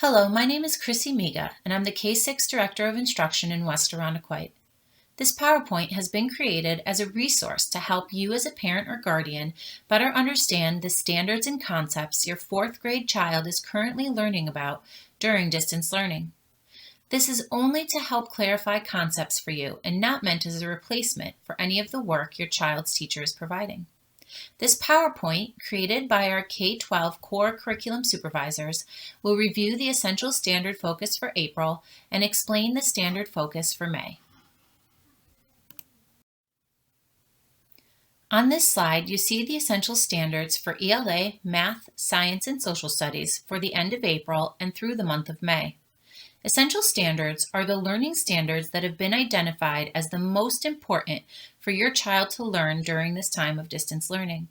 Hello, my name is Chrissy Miga, and I'm the K-6 Director of Instruction in West Irondequoit. This PowerPoint has been created as a resource to help you as a parent or guardian better understand the standards and concepts your fourth grade child is currently learning about during distance learning. This is only to help clarify concepts for you and not meant as a replacement for any of the work your child's teacher is providing. This PowerPoint, created by our K-12 core curriculum supervisors, will review the essential standard focus for April and explain the standard focus for May. On this slide, you see the essential standards for ELA, Math, Science, and Social Studies for the end of April and through the month of May. Essential standards are the learning standards that have been identified as the most important for your child to learn during this time of distance learning.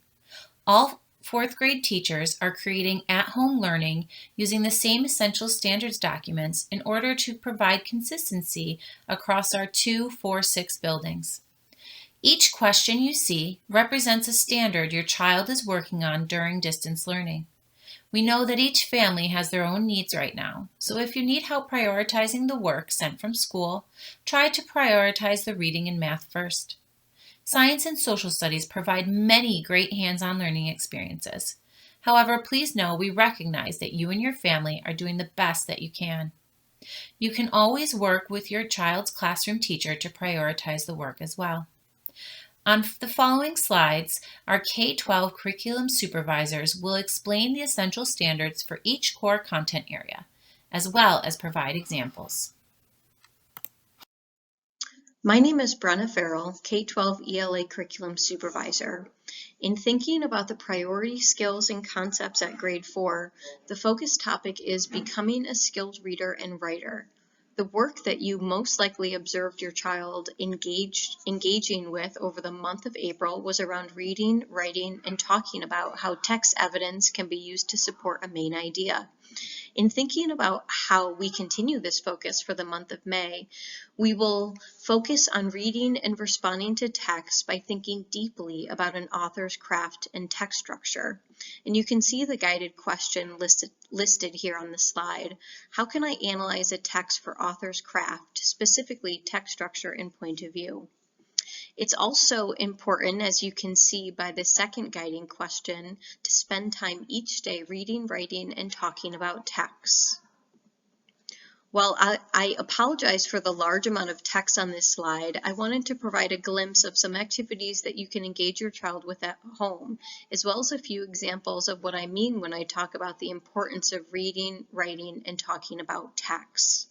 All fourth grade teachers are creating at-home learning using the same essential standards documents in order to provide consistency across our 2-4-6 buildings. Each question you see represents a standard your child is working on during distance learning. We know that each family has their own needs right now, so if you need help prioritizing the work sent from school, try to prioritize the reading and math first. Science and social studies provide many great hands-on learning experiences. However, please know we recognize that you and your family are doing the best that you can. You can always work with your child's classroom teacher to prioritize the work as well. On the following slides, our K-12 curriculum supervisors will explain the essential standards for each core content area, as well as provide examples. My name is Brenna Farrell, K-12 ELA Curriculum Supervisor. In thinking about the priority skills and concepts at grade 4, the focus topic is becoming a skilled reader and writer. The work that you most likely observed your child engaging with over the month of April was around reading, writing, and talking about how text evidence can be used to support a main idea. In thinking about how we continue this focus for the month of May, we will focus on reading and responding to text by thinking deeply about an author's craft and text structure. And you can see the guided question listed here on the slide. How can I analyze a text for author's craft, specifically text structure and point of view? It's also important, as you can see by the second guiding question, to spend time each day reading, writing, and talking about text. While I apologize for the large amount of text on this slide, I wanted to provide a glimpse of some activities that you can engage your child with at home, as well as a few examples of what I mean when I talk about the importance of reading, writing, and talking about text.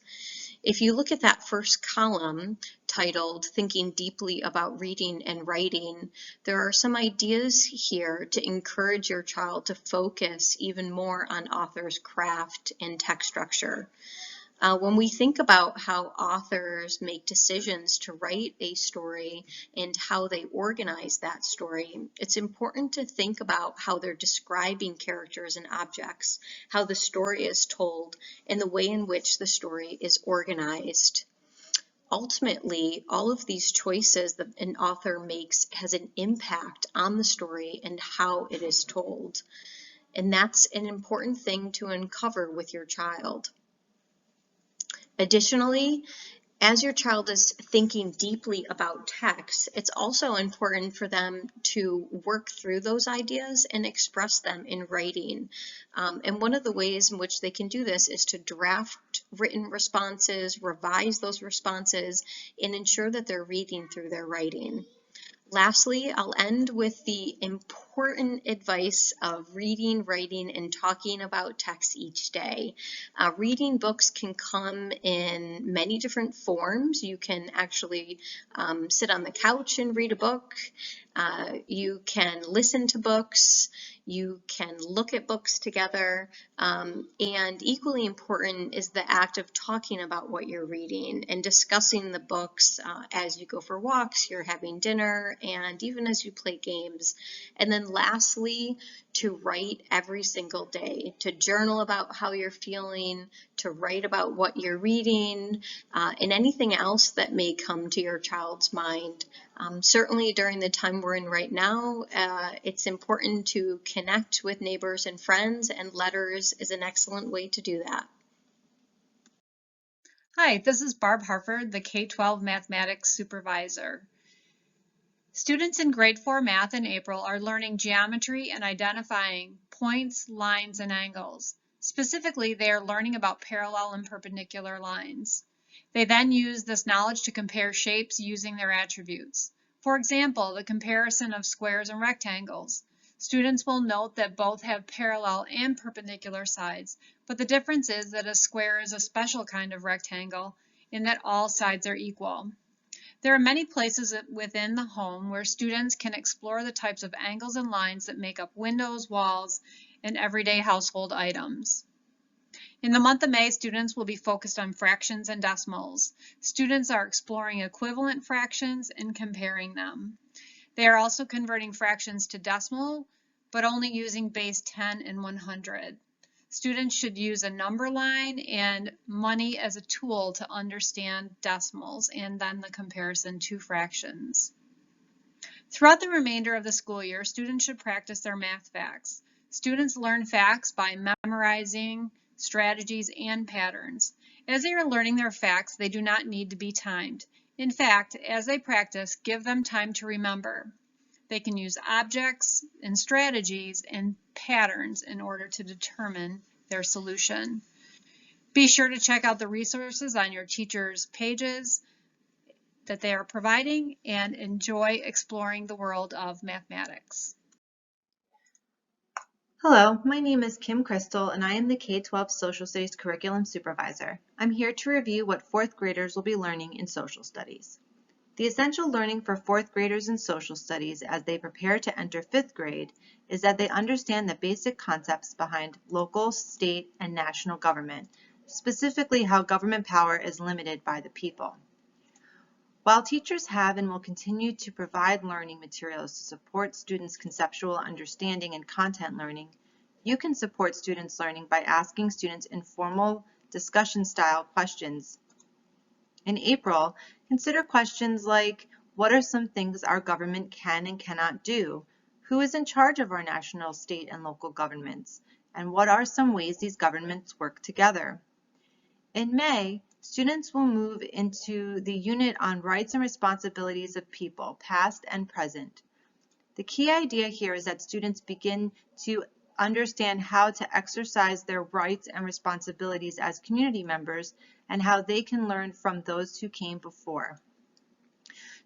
If you look at that first column titled Thinking Deeply About Reading and Writing, there are some ideas here to encourage your child to focus even more on author's craft and text structure. When we think about how authors make decisions to write a story and how they organize that story, it's important to think about how they're describing characters and objects, how the story is told, and the way in which the story is organized. Ultimately, all of these choices that an author makes has an impact on the story and how it is told. And that's an important thing to uncover with your child. Additionally, as your child is thinking deeply about text, it's also important for them to work through those ideas and express them in writing. And one of the ways in which they can do this is to draft written responses, revise those responses, and ensure that they're reading through their writing. Lastly, I'll end with the important advice of reading, writing, and talking about text each day. Reading books can come in many different forms. You can actually sit on the couch and read a book. You can listen to books. You can look at books together. And equally important is the act of talking about what you're reading and discussing the books as you go for walks, you're having dinner, and even as you play games. And then lastly, to write every single day, to journal about how you're feeling, to write about what you're reading, and anything else that may come to your child's mind. Certainly during the time we're in right now, it's important to connect with neighbors and friends, and letters is an excellent way to do that. Hi, this is Barb Harford, the K-12 Mathematics Supervisor. Students in grade 4 math in April are learning geometry and identifying points, lines, and angles. Specifically, they are learning about parallel and perpendicular lines. They then use this knowledge to compare shapes using their attributes. For example, the comparison of squares and rectangles. Students will note that both have parallel and perpendicular sides, but the difference is that a square is a special kind of rectangle in that all sides are equal. There are many places within the home where students can explore the types of angles and lines that make up windows, walls, and everyday household items. In the month of May, students will be focused on fractions and decimals. Students are exploring equivalent fractions and comparing them. They are also converting fractions to decimal, but only using base 10 and 100. Students should use a number line and money as a tool to understand decimals and then the comparison to fractions. Throughout the remainder of the school year, students should practice their math facts. Students learn facts by memorizing strategies and patterns. As they are learning their facts, they do not need to be timed. In fact, as they practice, give them time to remember. They can use objects and strategies and patterns in order to determine their solution. Be sure to check out the resources on your teacher's pages that they are providing and enjoy exploring the world of mathematics. Hello, my name is Kim Crystal and I am the K-12 Social Studies Curriculum Supervisor. I'm here to review what 4th graders will be learning in social studies. The essential learning for 4th graders in social studies as they prepare to enter 5th grade is that they understand the basic concepts behind local, state, and national government, specifically how government power is limited by the people. While teachers have and will continue to provide learning materials to support students' conceptual understanding and content learning, you can support students' learning by asking students informal discussion-style questions. In April, consider questions like, what are some things our government can and cannot do? Who is in charge of our national, state, and local governments? And what are some ways these governments work together? In May, students will move into the unit on rights and responsibilities of people, past and present. The key idea here is that students begin to understand how to exercise their rights and responsibilities as community members and how they can learn from those who came before.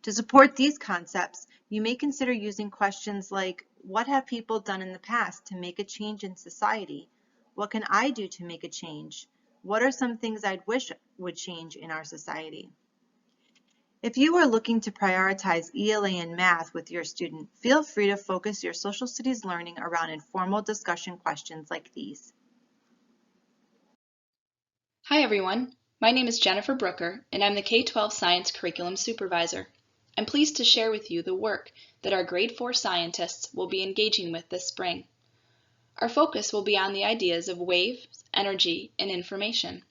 To support these concepts, you may consider using questions like, what have people done in the past to make a change in society? What can I do to make a change? What are some things I'd wish would change in our society? If you are looking to prioritize ELA and math with your student, feel free to focus your social studies learning around informal discussion questions like these. Hi everyone, my name is Jennifer Brooker and I'm the K-12 Science Curriculum Supervisor. I'm pleased to share with you the work that our grade 4 scientists will be engaging with this spring. Our focus will be on the ideas of waves, energy, and information.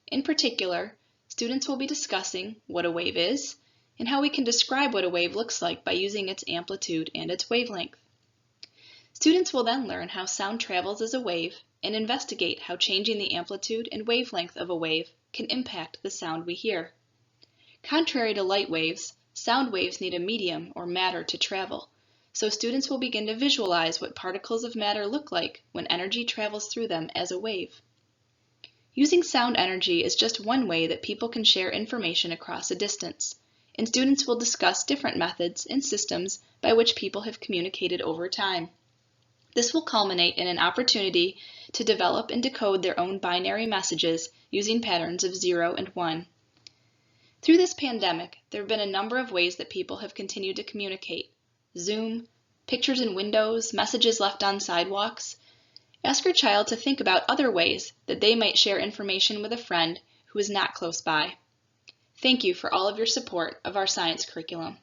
In particular, students will be discussing what a wave is and how we can describe what a wave looks like by using its amplitude and its wavelength. Students will then learn how sound travels as a wave and investigate how changing the amplitude and wavelength of a wave can impact the sound we hear. Contrary to light waves, sound waves need a medium or matter to travel, so students will begin to visualize what particles of matter look like when energy travels through them as a wave. Using sound energy is just one way that people can share information across a distance, and students will discuss different methods and systems by which people have communicated over time. This will culminate in an opportunity to develop and decode their own binary messages using patterns of 0 and 1. Through this pandemic, there have been a number of ways that people have continued to communicate. Zoom, pictures in windows, messages left on sidewalks. Ask your child to think about other ways that they might share information with a friend who is not close by. Thank you for all of your support of our science curriculum.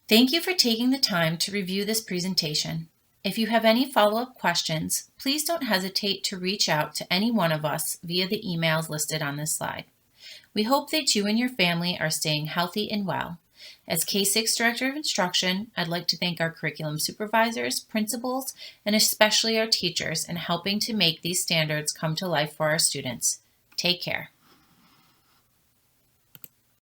Thank you for taking the time to review this presentation. If you have any follow-up questions, please don't hesitate to reach out to any one of us via the emails listed on this slide. We hope that you and your family are staying healthy and well. As K-6 Director of Instruction, I'd like to thank our curriculum supervisors, principals, and especially our teachers in helping to make these standards come to life for our students. Take care.